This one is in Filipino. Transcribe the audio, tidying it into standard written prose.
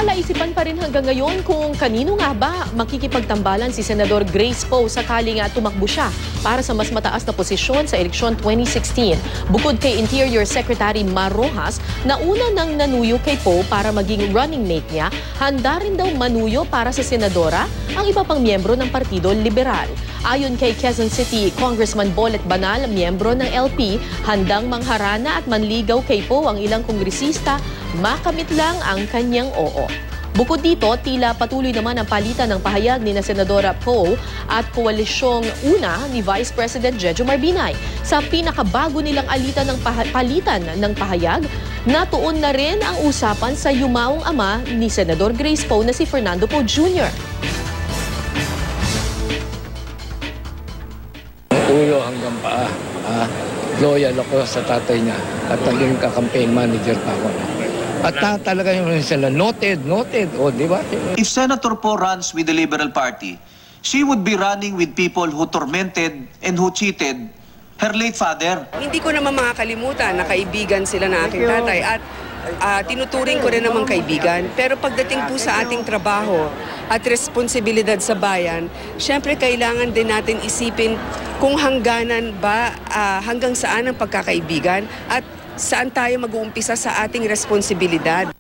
Palaisipan pa rin hanggang ngayon kung kanino nga ba makikipagtambalan si Senador Grace Poe sakaling tumakbo siya para sa mas mataas na posisyon sa eleksyon 2016. Bukod kay Interior Secretary Mar Rojas na una nang nanuyo kay Poe para maging running mate niya, handa rin daw manuyo para sa senadora ang iba pang miyembro ng Partido Liberal. Ayon kay Quezon City Congressman Bolet Banal, miyembro ng LP, handang mangharana at manligaw kay Poe ang ilang kongresista, makamit lang ang kanyang oo. Bukod dito, tila patuloy naman ang palitan ng pahayag ni na Senadora Poe at koalisyong una ni Vice President Jejo Marbinay. Sa pinakabago nilang palitan ng pahayag, natuon na rin ang usapan sa yumaong ama ni Senador Grace Poe na si Fernando Poe Jr. Ulo hanggang paa. Loyal ako sa tatay niya at naging ka-campaign manager pa ako. At talaga yung sila, noted, o di ba? If Senator Poe runs with the Liberal Party, she would be running with people who tormented and who cheated her late father. Hindi ko naman makakalimutan na kaibigan sila ng aking tatay at tinuturing ko rin naman kaibigan. Pero pagdating po sa ating trabaho at responsibilidad sa bayan, syempre kailangan din natin isipin kung hangganan ba, hanggang saan ang pagkakaibigan at saan tayo mag-uumpisa sa ating responsibilidad.